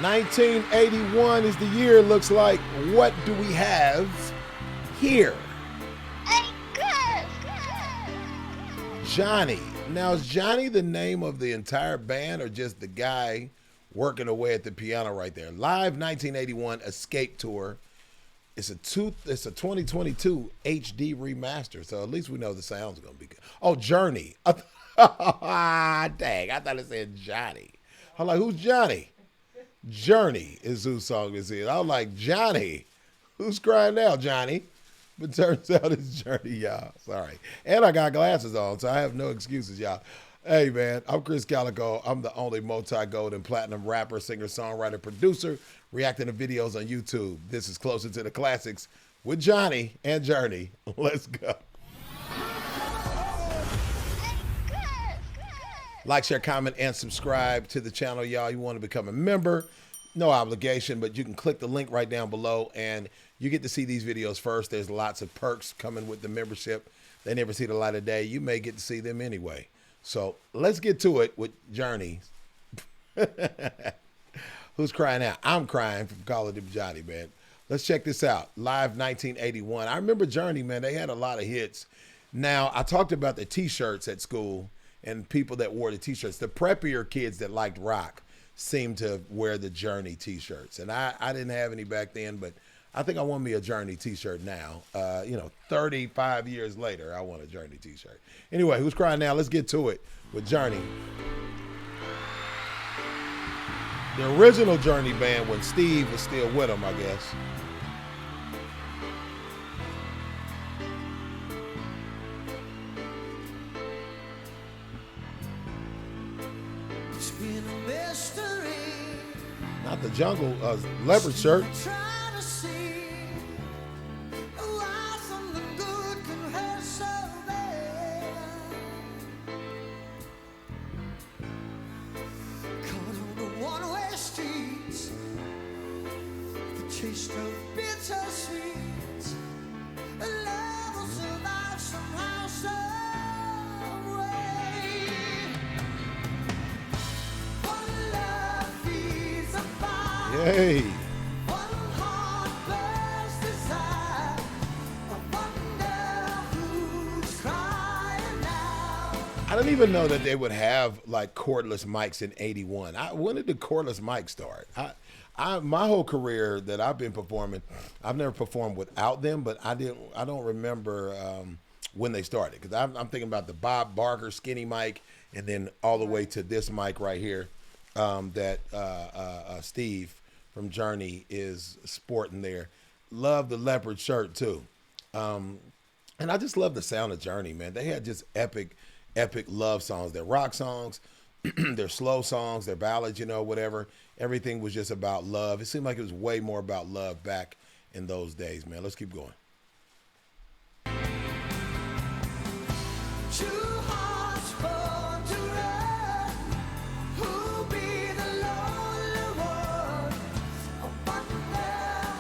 1981 is the year, looks like. What do we have here? Hey, Krizz! Johnny. Now, is Johnny the name of the entire band or just the guy working away at the piano right there? Live 1981 Escape Tour. It's a 2022 HD remaster, so at least we know the sound's gonna be good. Oh, Journey. Dang, I thought it said Johnny. I'm like, who's Johnny? Journey is whose song this is. I was like, Johnny. Who's crying now, Johnny? But turns out it's Journey, y'all. Sorry. And I got glasses on, so I have no excuses, y'all. Hey, man, I'm Krizz Kaliko. I'm the only multi-gold and platinum rapper, singer, songwriter, producer, reacting to videos on YouTube. This is Closer to the Classics with Johnny and Journey. Let's go. Like, share, comment, and subscribe to the channel, y'all. You want to become a member, no obligation, but you can click the link right down below, and you get to see these videos first. There's lots of perks coming with the membership. They never see the light of day. You may get to see them anyway. So let's get to it with Journey. Who's crying out? I'm crying from Call of Duty Johnny, man. Let's check this out. Live 1981. I remember Journey, man. They had a lot of hits. Now, I talked about the T-shirts at school and people that wore the T-shirts. The preppier kids that liked rock seemed to wear the Journey T-shirts. And I didn't have any back then, but I think I want me a Journey T-shirt now. 35 years later, I want a Journey T-shirt. Anyway, who's crying now? Let's get to it with Journey. The original Journey band when Steve was still with them, I guess. It's been a mystery. Not the jungle, leopard shirt. Trying to see why something good can hurt so bad. Caught on the one-way streets, the taste of bittersweet. Love will survive somehow, some way. One love feeds a fire. Yay. One heart burns desire. I wonder who's crying now. I didn't even know that they would have like cordless mics in '81. When did the cordless mic start? My whole career that I've been performing, I've never performed without them, but I don't remember when they started, because I'm thinking about the Bob Barker skinny mic, and then all the way to this mic right here that Steve from Journey is sporting there. Love the leopard shirt too. And I just love the sound of Journey, man. They had just epic love songs. They're rock songs, they're slow songs, they're ballads, whatever. Everything was just about love. It seemed like it was way more about love back in those days, man. Let's keep going. Two hearts born to run. Who'll be the lonely one? I wonder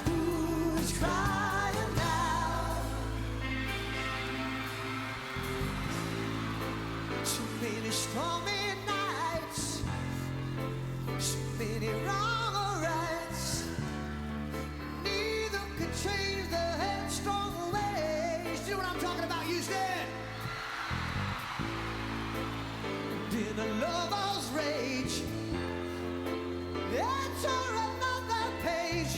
who's crying now. Too many stormy nights, so many wrong or rights. Neither could change the headstrong ways. You know what I'm talking about, Houston? In a lover's rage, enter another page.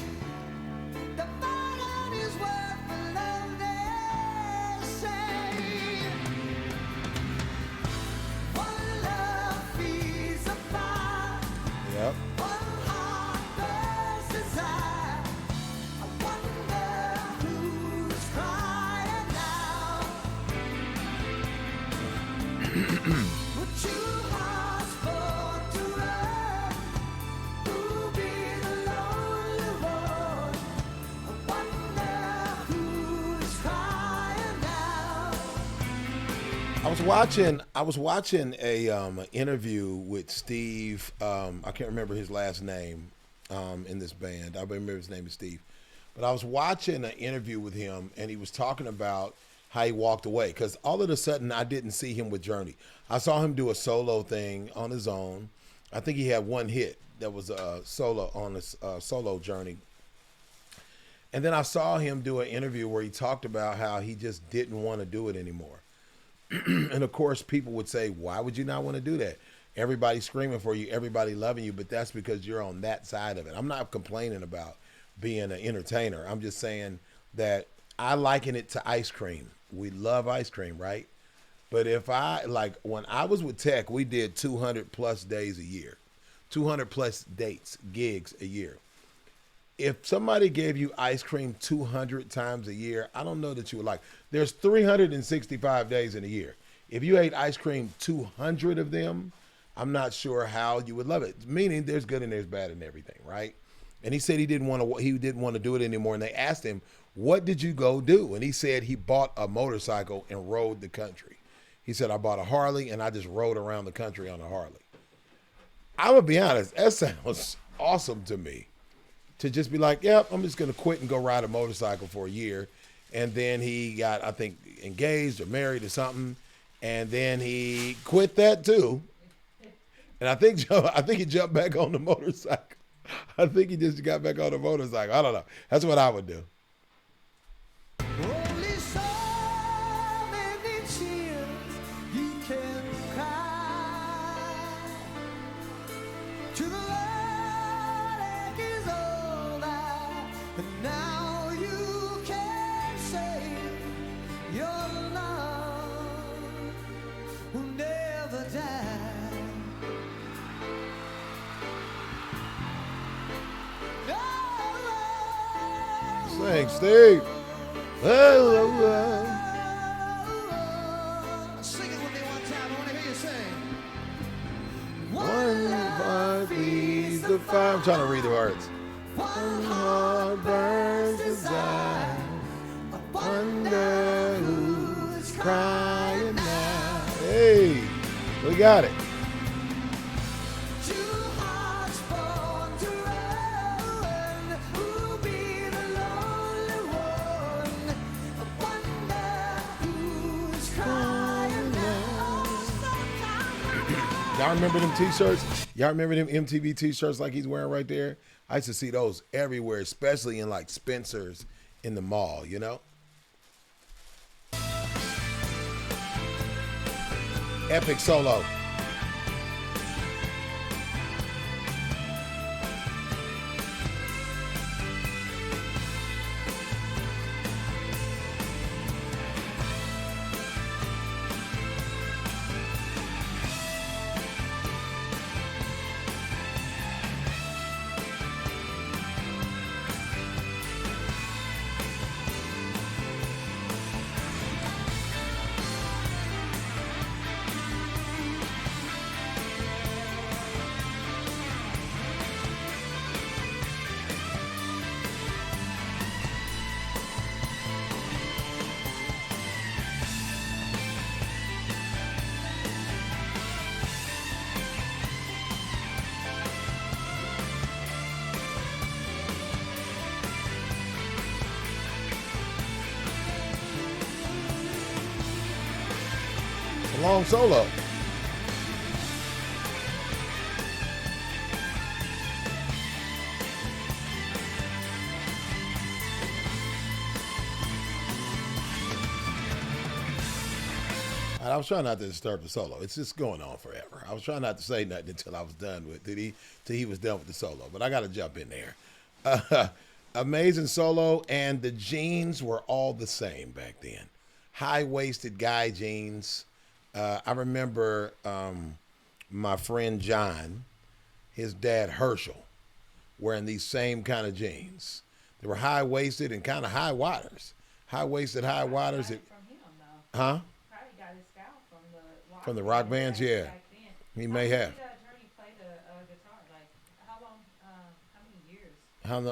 The burden is worth the love they say. One love feeds a fire. Yep. One heart burns desire. I wonder who's crying now. Would two hearts born to run? Who'll be the lonely one? I wonder who's crying now. I was watching a interview with Steve. I can't remember his last name in this band. I remember his name is Steve. But I was watching an interview with him, and he was talking about how he walked away, because all of a sudden I didn't see him with Journey. I saw him do a solo thing on his own, I think he had one hit that was solo on his solo journey. And then I saw him do an interview where he talked about how he just didn't want to do it anymore. And of course, people would say, why would you not want to do that? Everybody's screaming for you, everybody loving you, but that's because you're on that side of it. I'm not complaining about being an entertainer. I'm just saying that I liken it to ice cream. We love ice cream, right? But if when I was with Tech, we did 200 plus days a year, 200 plus dates, gigs a year. If somebody gave you ice cream 200 times a year, I don't know that you would like. There's 365 days in a year. If you ate ice cream 200 of them, I'm not sure how you would love it. Meaning there's good and there's bad in everything, right? And he said he didn't want to do it anymore. And they asked him, what did you go do? And he said he bought a motorcycle and rode the country. He said, I bought a Harley and I just rode around the country on a Harley. I'm going to be honest, that sounds awesome to me. To just be like, yep, I'm just going to quit and go ride a motorcycle for a year. And then he got, I think, engaged or married or something. And then he quit that too. And I think he jumped back on the motorcycle. I think he just got back on the motorcycle. I don't know. That's what I would do. Only so many tears you can cry to the light is over, and now you can say your love will never die. Thanks, Steve. Sing it with me one time. I want to hear you sing. One heart beats the fire. I'm trying to read the words. One heart burns desire. I wonder who's crying now. Hey, we got it. Two hearts born to run. Who'll be the lonely one? I wonder who's crying now. Y'all remember them t-shirts? Y'all remember them MTV t-shirts like he's wearing right there? I used to see those everywhere, especially in like Spencer's in the mall, you know? Epic solo. A long solo. I was trying not to disturb the solo. It's just going on forever. I was trying not to say nothing until I was done with it, till he was done with the solo. But I got to jump in there. Amazing solo, and the jeans were all the same back then. High-waisted guy jeans. I remember my friend John, his dad Herschel, wearing these same kind of jeans. They were high-waisted and kind of high waters. High-waisted, high waters. From him, though. Huh? Probably got his style From the rock bands, yeah. back then. He may have. How long did Attorney play the guitar? Like, how many years?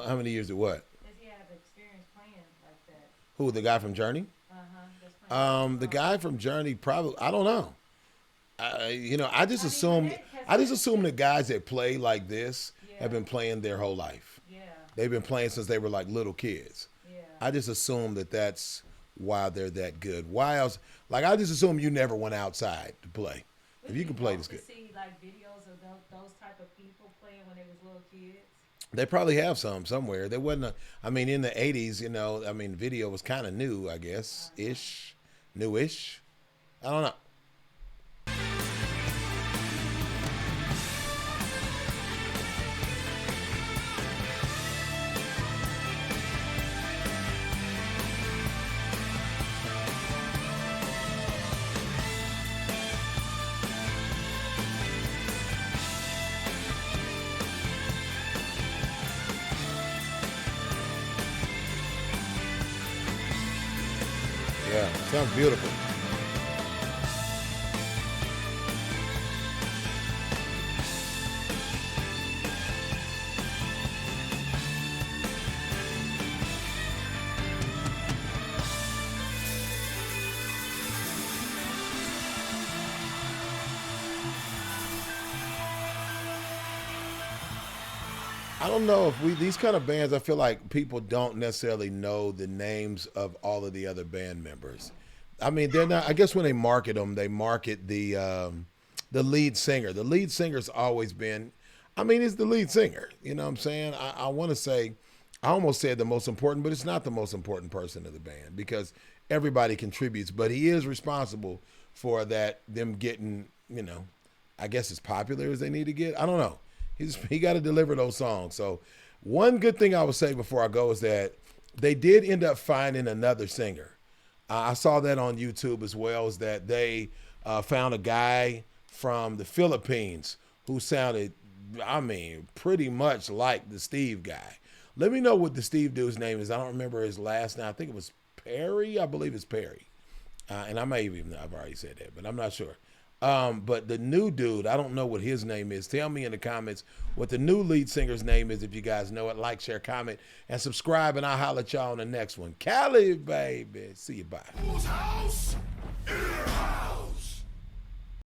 How many years did what? Does he have experience playing like that? Who, the guy from Journey? That's playing The guy from Journey probably, I don't know. I just assume the guys that play like this have been playing their whole life. Yeah. They've been playing since they were like little kids. Yeah. I just assume that that's why they're that good. Why else? Like, I just assume you never went outside to play. If you can play this good. See like videos of them those type of people playing when they was little kids? They probably have some somewhere. There wasn't I mean, in the 80s, you know, I mean, video was kind of new, I guess, newish. I don't know. Yeah, sounds beautiful. I don't know if these kind of bands, I feel like people don't necessarily know the names of all of the other band members. I mean, they're not, I guess when they market them, they market the lead singer. The lead singer's always been, I mean, he's the lead singer. You know what I'm saying? I want to say, I almost said the most important, but it's not the most important person of the band because everybody contributes, but he is responsible for that, them getting, you know, I guess as popular as they need to get. I don't know. He got to deliver those songs. So one good thing I would say before I go is that they did end up finding another singer. I saw that on YouTube as well, is that they found a guy from the Philippines who sounded, I mean, pretty much like the Steve guy. Let me know what the Steve dude's name is. I don't remember his last name. I think it was Perry. I believe it's Perry. And I may even, I've already said that, but I'm not sure. But the new dude, I don't know what his name is. Tell me in the comments what the new lead singer's name is if you guys know it. Like, share, comment, and subscribe, and I'll holler at y'all on the next one. Cali, baby. See you, bye. Whose house? In your house.